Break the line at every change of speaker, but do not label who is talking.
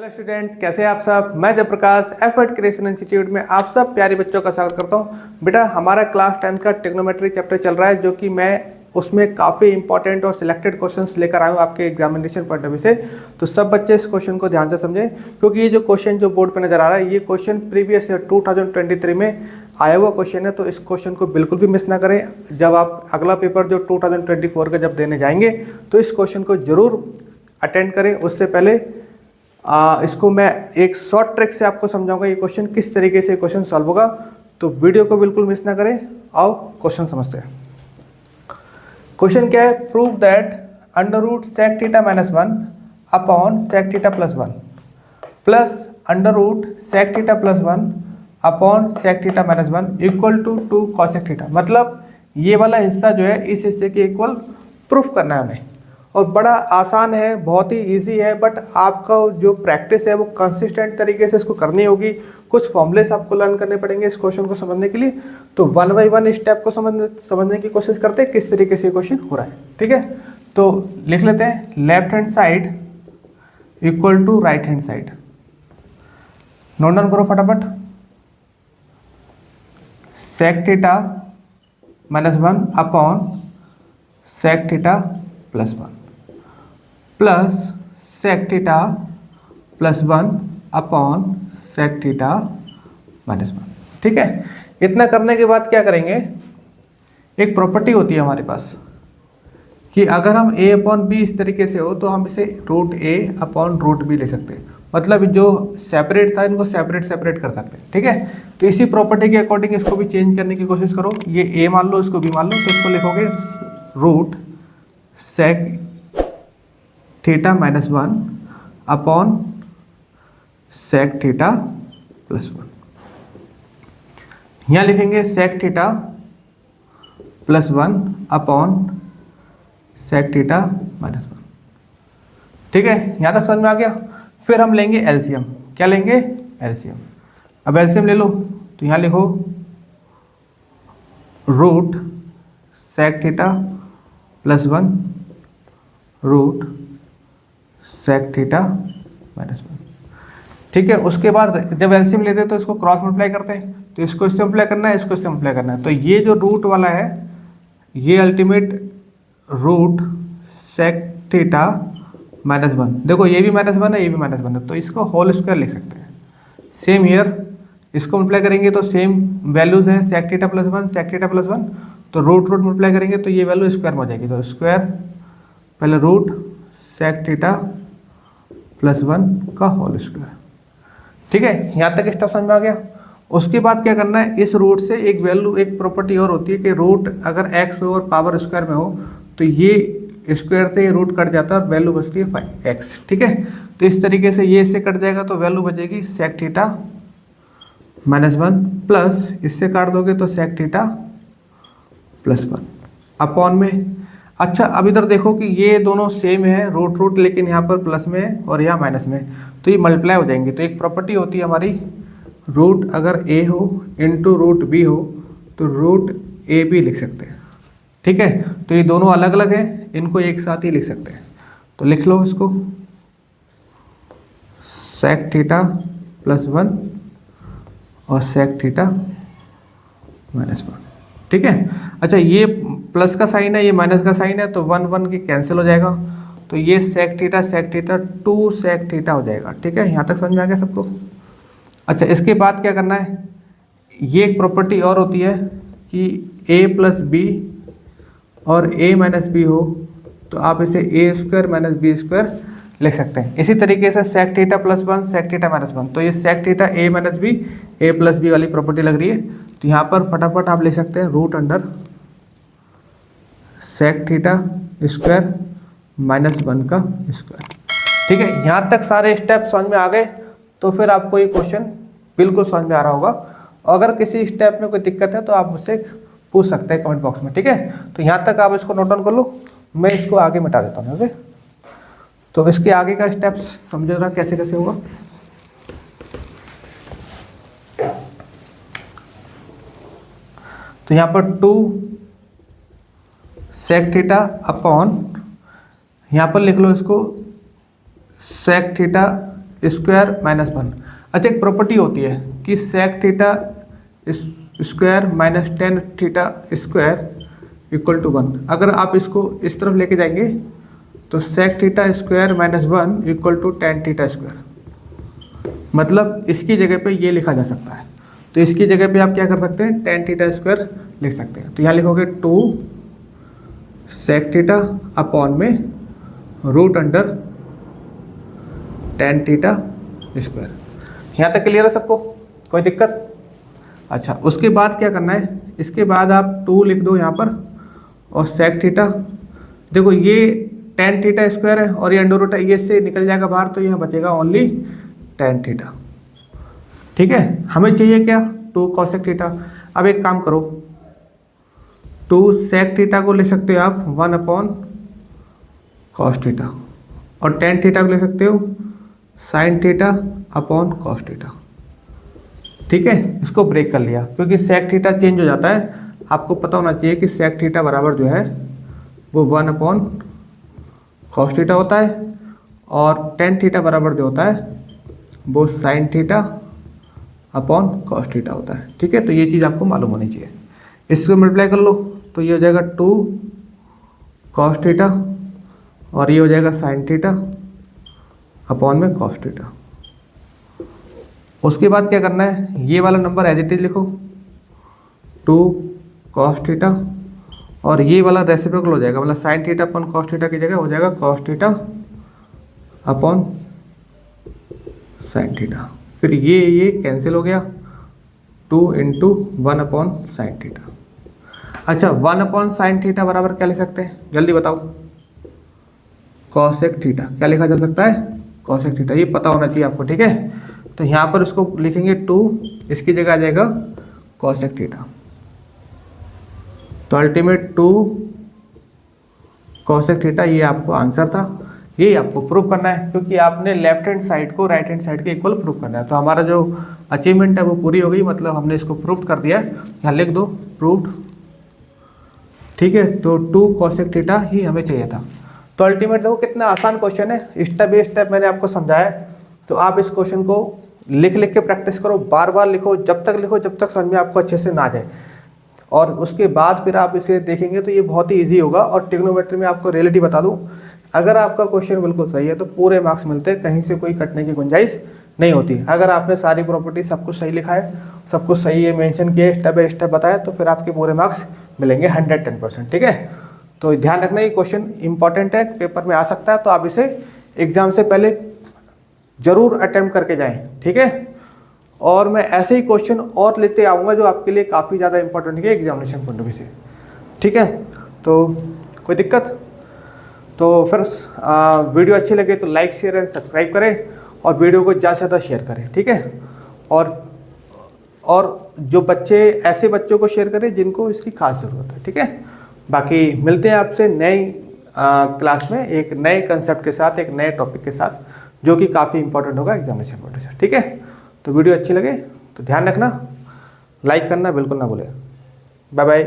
Hello students, कैसे हैं आप सब। मैं जयप्रकाश एफर्ट क्रिएशन इंस्टीट्यूट में आप सब प्यारे बच्चों का स्वागत करता हूं। बेटा, हमारा क्लास 10 का ट्रिग्नोमेट्री चैप्टर चल रहा है, जो कि मैं उसमें काफ़ी इंपॉर्टेंट और सिलेक्टेड क्वेश्चंस लेकर आया हूं आपके एग्जामिनेशन पॉइंट ऑफ व्यू से। तो सब बच्चे इस क्वेश्चन को ध्यान से समझें, क्योंकि ये जो क्वेश्चन जो बोर्ड पर नजर आ रहा है, ये क्वेश्चन प्रीवियस ईयर 2023 में आया हुआ क्वेश्चन है। तो इस क्वेश्चन को बिल्कुल भी मिस ना करें। जब आप अगला पेपर जो 2024 का जब देने जाएंगे तो इस क्वेश्चन को जरूर अटेंड करें। उससे पहले इसको मैं एक शॉर्ट ट्रिक से आपको समझाऊंगा ये क्वेश्चन किस तरीके से क्वेश्चन सॉल्व होगा। तो वीडियो को बिल्कुल मिस ना करें। आओ क्वेश्चन समझते हैं। क्वेश्चन क्या है? Prove that under root sec theta minus 1 upon sec theta plus 1 plus under root sec theta plus 1 upon sec theta minus 1 equal to 2 cosec theta. मतलब ये वाला हिस्सा जो है इस हिस्से के इक्वल प्रूफ करना है हमें। और बड़ा आसान है, बहुत ही इजी है, बट आपका जो प्रैक्टिस है वो कंसिस्टेंट तरीके से इसको करनी होगी। कुछ फॉर्मूलेस आपको लर्न करने पड़ेंगे इस क्वेश्चन को समझने के लिए। तो वन बाई वन स्टेप को समझने की कोशिश करते हैं किस तरीके से क्वेश्चन हो रहा है। ठीक है, तो लिख लेते हैं left hand side equal to right hand side. Note down करो फटाफट। Sec theta minus 1 upon sec theta plus 1 plus sec theta plus 1 upon sec theta minus 1। ठीक है, इतना करने के बाद क्या करेंगे? एक प्रॉपर्टी होती है हमारे पास कि अगर हम a अपॉन बी इस तरीके से हो तो हम इसे root a upon root B ले सकते हैं। मतलब जो सेपरेट था इनको सेपरेट कर सकते हैं। ठीक है, तो इसी प्रॉपर्टी के अकॉर्डिंग इसको भी चेंज करने की कोशिश करो। ये a मान लो, इसको b मान लो, तो इसको लिखोगे root sec theta minus 1 upon sec theta plus 1। यहाँ लिखेंगे sec theta plus 1 upon sec theta minus 1। ठीक है, यहाँ तक समझ में आ गया। फिर हम लेंगे एलसीएम। क्या लेंगे? एलसीएम। अब एलसीएम ले लो, तो यहाँ लिखो root sec theta plus 1 root sec theta minus 1। ठीक है, उसके बाद जब एलसीएम लेते हैं तो इसको क्रॉस मल्टीप्लाई करते हैं। तो इसको इससे मल्टीप्लाई करना है, इसको इससे मल्टीप्लाई करना है। तो ये जो रूट वाला है ये ultimate root sec theta minus 1। देखो ये भी माइनस 1 है, ये भी माइनस 1 है, तो इसको होल स्क्वायर लिख सकते हैं। सेम ईयर इसको मल्टीप्लाई करेंगे तो सेम वैल्यूज हैं, sec theta plus 1 sec theta plus 1। तो रूट मल्टीप्लाई करेंगे तो ये वैल्यू स्क्वायर में हो जाएगी। तो स्क्वायर पहले रूट सेक थीटा प्लस 1 का होल स्क्वायर। ठीक है, यहाँ तक स्टेप समझ में आ गया। उसके बाद क्या करना है? इस रूट से एक वैल्यू, एक प्रॉपर्टी और होती है कि रूट अगर x हो और पावर स्क्वायर में हो तो ये स्क्वायर से ये रूट कट जाता है और वैल्यू बचती है 5x। ठीक है, तो इस तरीके से ये इससे कट जाएगा तो वैल्यू बचेगी सेक थीटा माइनस 1 प्लस इससे काट दोगे तो सेक थीटा प्लस 1 अपॉन में। अच्छा, अब इधर देखो कि ये दोनों सेम है रूट, लेकिन यहाँ पर प्लस में है और यहाँ माइनस में, तो ये मल्टीप्लाई हो जाएंगे। तो एक प्रॉपर्टी होती है हमारी, रूट अगर a हो इंटू रूट b हो तो रूट ए बी लिख सकते हैं। ठीक है, तो ये दोनों अलग अलग हैं, इनको एक साथ ही लिख सकते हैं। तो लिख लो इसको सेक थीटा प्लस 1 और सेक थीटा माइनस 1। ठीक है, अच्छा ये प्लस का साइन है, ये माइनस का साइन है, तो 1 की कैंसिल हो जाएगा। तो ये सेक थीटा 2 सेक थीटा हो जाएगा। ठीक है, यहाँ तक समझ में आ गया सबको? अच्छा, इसके बाद क्या करना है? ये एक प्रॉपर्टी और होती है कि a प्लस बी और a माइनस बी हो तो आप इसे a square minus B square लिख सकते हैं। इसी तरीके से sec theta plus 1 sec theta minus 1, तो ये sec theta a minus B a plus B वाली प्रॉपर्टी लग रही है। तो यहाँ पर फटाफट आप लिख सकते हैं root under sec theta square minus 1 का स्क्वायर। ठीक है, यहाँ तक सारे स्टेप समझ में आ गए तो फिर आपको ये क्वेश्चन बिल्कुल समझ में आ रहा होगा। अगर किसी स्टेप में कोई दिक्कत है तो आप मुझसे पूछ सकते हैं कमेंट बॉक्स में। ठीक है, तो यहाँ तक आप इसको नोट डाउन कर लो, मैं इसको आगे मिटा देता हूँ यहाँ से। तो इसके आगे का स्टेप्स समझो जरा कैसे कैसे होगा। तो यहाँ पर 2 सेक थीटा अपॉन, यहाँ पर लिख लो इसको सेक थीटा स्क्वायर माइनस 1। अच्छा, एक प्रॉपर्टी होती है कि sec theta square minus tan theta square equal to 1। अगर आप इसको इस तरफ लेके जाएंगे तो sec theta square minus 1 equal to tan theta square, मतलब इसकी जगह पे ये लिखा जा सकता है। तो इसकी जगह पे आप क्या कर सकते हैं, टेन थीटा स्क्वायर लिख सकते हैं। तो यहाँ लिखोगे 2 सेक थीटा अपॉन में root under tan theta square. यहाँ तक क्लियर है सबको, कोई दिक्कत? अच्छा, उसके बाद क्या करना है, इसके बाद आप 2 लिख दो यहाँ पर और सेक थीटा। देखो ये टेन थीटा स्क्वायर है और ये अंडर रूट है, ये से निकल जाएगा बाहर, तो यहाँ बचेगा ओनली टेन थीटा। ठीक है, हमें चाहिए क्या, 2 कॉसेक थीटा। अब एक काम करो, 2 सेक थीटा को ले सकते हो आप 1 अपॉन कॉस थीटा, और टेन थीटा को ले सकते हो sine theta upon cos theta. ठीक है, इसको ब्रेक कर लिया क्योंकि सेक थीटा चेंज हो जाता है। आपको पता होना चाहिए कि सेक थीटा बराबर जो है वो 1 अपॉन कॉस थीटा होता है, और टेन थीटा बराबर जो होता है वो sine theta upon cos theta होता है। ठीक है, तो ये चीज़ आपको मालूम होनी चाहिए। इसको मल्टीप्लाई कर लो तो ये हो जाएगा 2 कॉस थीटा और ये हो जाएगा साइन थीटा अपॉन में कॉस थीटा। उसके बाद क्या करना है, ये वाला नंबर एज इट इज लिखो 2 कॉस थीटा, और ये वाला रेसिप्रोकल हो जाएगा, मतलब sine theta upon cos theta की जगह हो जाएगा cos theta upon sine theta. फिर ये कैंसिल हो गया, 2 इंटू 1 अपॉन साइन थीटा। अच्छा, 1 अपॉन साइन थीटा बराबर क्या लिख सकते हैं, जल्दी बताओ? Cosec theta. क्या लिखा जा सकता है, कॉसेक थीटा। ये पता होना चाहिए आपको। ठीक है, तो यहाँ पर इसको लिखेंगे 2, इसकी जगह आ जाएगा कॉसेक थीटा। तो अल्टीमेट 2 कॉसेक थीटा, ये आपको आंसर था। ये आपको प्रूव करना है क्योंकि आपने लेफ्ट हैंड साइड को राइट हैंड साइड के इक्वल प्रूव करना है। तो हमारा जो अचीवमेंट है वो पूरी हो गई, मतलब हमने इसको प्रूव कर दिया है। यहाँ लिख दो प्रूव्ड। ठीक है, तो 2 कॉसेक थीटा ही हमें चाहिए था। तो अल्टीमेट देखो कितना आसान क्वेश्चन है, स्टेप बाय स्टेप मैंने आपको समझाया। तो आप इस क्वेश्चन को लिख लिख के प्रैक्टिस करो, बार बार लिखो, जब तक लिखो जब तक समझ में आपको अच्छे से ना आ जाए, और उसके बाद फिर आप इसे देखेंगे तो ये बहुत ही ईजी होगा। और ट्रिग्नोमेट्री में आपको रियलिटी बता दूं, अगर आपका क्वेश्चन बिल्कुल सही है तो पूरे मार्क्स मिलते हैं, कहीं से कोई कटने की गुंजाइश नहीं होती। अगर आपने सारी प्रॉपर्टी सब कुछ सही लिखा है, सब कुछ सही है मेंशन किया, स्टेप बाय स्टेप बताया, तो फिर आपके पूरे मार्क्स मिलेंगे 110%। ठीक है, तो ध्यान रखना ये क्वेश्चन इंपॉर्टेंट है, पेपर में आ सकता है, तो आप इसे एग्जाम से पहले जरूर अटेम्प्ट करके जाएं। ठीक है, और मैं ऐसे ही क्वेश्चन और लेते आऊँगा जो आपके लिए काफ़ी ज़्यादा इंपॉर्टेंट है एग्जामिनेशन पॉइंट ऑफ व्यू से। ठीक है, तो कोई दिक्कत? तो फिर वीडियो अच्छी लगे तो लाइक शेयर एंड सब्सक्राइब करें, और वीडियो को ज़्यादा से ज़्यादा शेयर करें। ठीक है, और जो बच्चे, ऐसे बच्चों को शेयर करें जिनको इसकी खास ज़रूरत है। ठीक है, बाकी मिलते हैं आपसे नई क्लास में एक नए कंसेप्ट के साथ, एक नए टॉपिक के साथ, जो कि काफ़ी इंपॉर्टेंट होगा एग्जामिनेशन पॉइंट से। ठीक है, तो वीडियो अच्छी लगे तो ध्यान रखना, लाइक करना बिल्कुल ना भूलें। Bye bye.